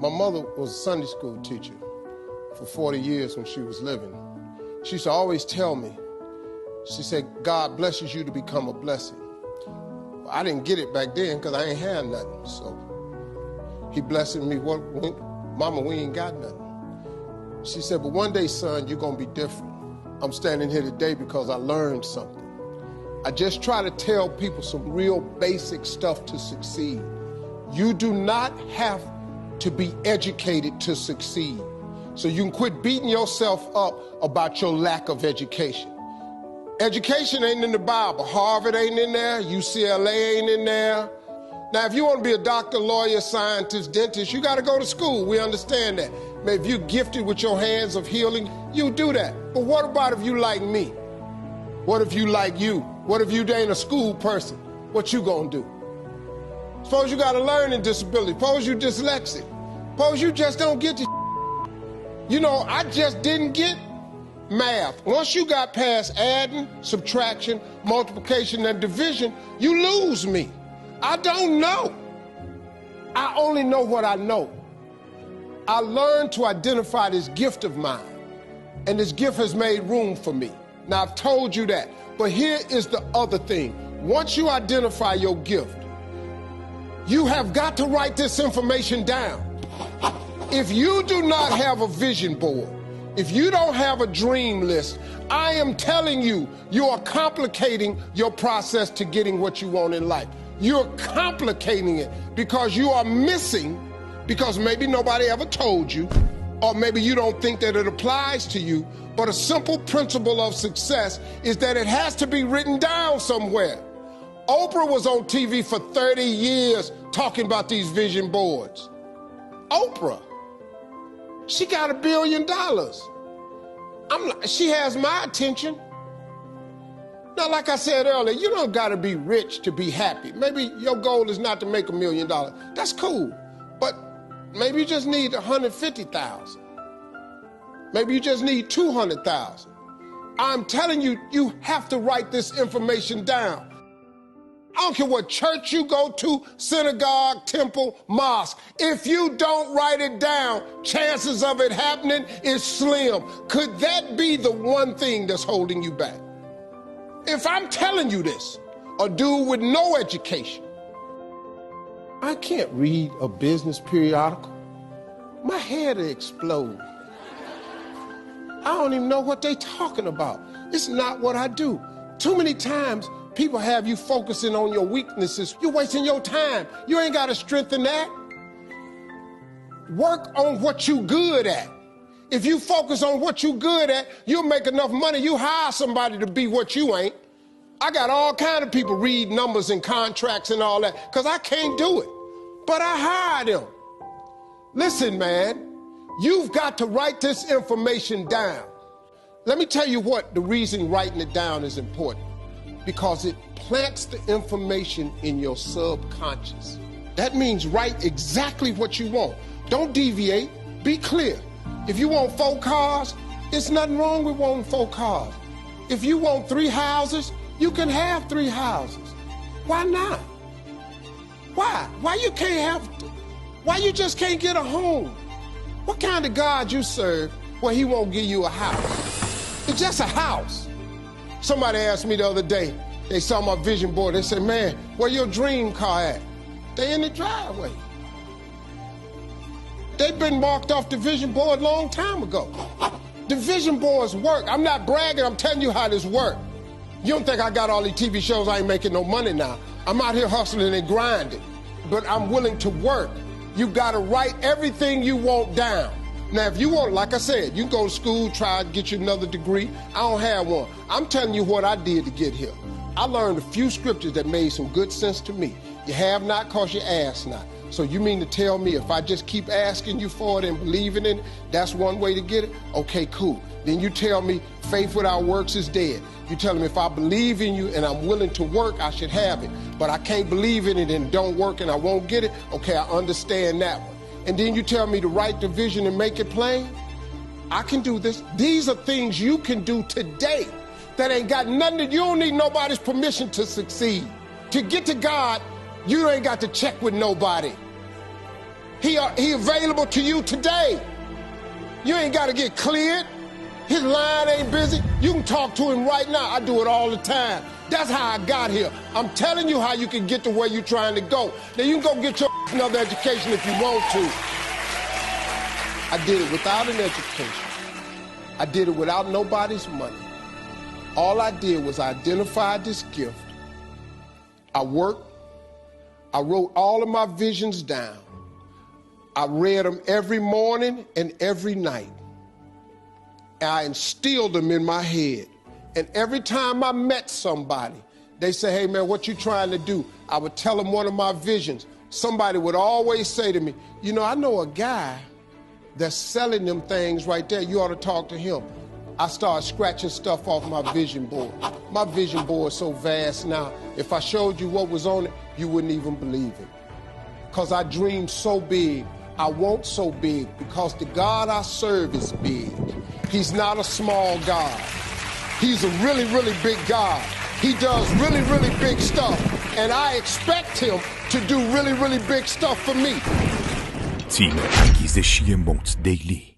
My mother was a Sunday school teacher for 40 years when she was living. She used to always tell me, she said, God blesses you to become a blessing. Well, I didn't get it back then because I ain't had nothing. So he blessed me, Mama, we ain't got nothing. She said, but one day, son, you're going to be different. I'm standing here today because I learned something. I just try to tell people some real basic stuff to succeed. You do not have to be educated to succeed. So you can quit beating yourself up about your lack of education. Education ain't in the Bible. Harvard ain't in there. UCLA ain't in there. Now, if you want to be a doctor, lawyer, scientist, dentist, you got to go to school. We understand that. If you're gifted with your hands of healing, you do that. But what about if you like me? What if you like you? What if you ain't a school person? What you gonna do? Suppose you got a learning disability. Suppose you dyslexic. Suppose you just don't get the You know, I just didn't get math. Once you got past adding, subtraction, multiplication, and division, you lose me. I don't know. I only know what I know. I learned to identify this gift of mine, and this gift has made room for me. Now, I've told you that, but here is the other thing. Once you identify your gift, you have got to write this information down. If you do not have a vision board, if you don't have a dream list, I am telling you, you are complicating your process to getting what you want in life. You're complicating it because you are missing, because maybe nobody ever told you, or maybe you don't think that it applies to you, but a simple principle of success is that it has to be written down somewhere. Oprah was on TV for 30 years talking about these vision boards. Oprah, she got $1 billion. She has my attention. Now, like I said earlier, you don't gotta be rich to be happy. Maybe your goal is not to make $1 million. That's cool, but maybe you just need 150,000. Maybe you just need 200,000. I'm telling you, you have to write this information down. I don't care what church you go to, synagogue, temple, mosque. If you don't write it down, chances of it happening is slim. Could that be the one thing that's holding you back? If I'm telling you this, a dude with no education, I can't read a business periodical. My head will explode. I don't even know what they're talking about. It's not what I do. Too many times, people have you focusing on your weaknesses. You're wasting your time. You ain't got to strengthen that. Work on what you good at. If you focus on what you good at, you'll make enough money. You hire somebody to be what you ain't. I got all kind of people read numbers and contracts and all that because I can't do it. But I hire them. Listen, man, you've got to write this information down. Let me tell you what the reason writing it down is important. Because it plants the information in your subconscious. That means write exactly what you want. Don't deviate, be clear. If you want 4 cars, there's nothing wrong with wanting 4 cars. If you want 3 houses, you can have 3 houses. Why not? Why? Why you just can't get a home? What kind of God you serve where he won't give you a house? It's just a house. Somebody asked me the other day, they saw my vision board, they said, man, where your dream car at? They in the driveway. They've been marked off the vision board a long time ago. The vision boards work. I'm not bragging, I'm telling you how this works. You don't think I got all these TV shows, I ain't making no money now. I'm out here hustling and grinding, but I'm willing to work. You gotta write everything you want down. Now, if you want, like I said, you can go to school, try to get you another degree. I don't have one. I'm telling you what I did to get here. I learned a few scriptures that made some good sense to me. You have not because you ask not. So you mean to tell me if I just keep asking you for it and believing in it, that's one way to get it? Okay, cool. Then you tell me faith without works is dead. You tell me if I believe in you and I'm willing to work, I should have it. But I can't believe in it and don't work and I won't get it. Okay, I understand that one. And then you tell me to write the vision and make it plain? I can do this. These are things you can do today that ain't got nothing to, you don't need nobody's permission to succeed. To get to God, you ain't got to check with nobody. He available to you today. You ain't got to get cleared. His line ain't busy. You can talk to him right now. I do it all the time. That's how I got here. I'm telling you how you can get to where you're trying to go. Now you can go get your another education if you want to. I did it without an education. I did it without nobody's money. All I did was identify this gift. I worked. I wrote all of my visions down. I read them every morning and every night. I instilled them in my head. And every time I met somebody, they say, hey, man, what you trying to do? I would tell them one of my visions. Somebody would always say to me, you know, I know a guy that's selling them things right there. You ought to talk to him. I started scratching stuff off my vision board. My vision board is so vast now. If I showed you what was on it, you wouldn't even believe it. Because I dream so big. I want so big because the God I serve is big. He's not a small God. He's a really, really big God. He does really, really big stuff. And I expect him to do really, really big stuff for me. تیم انگیزشی مونت دیلی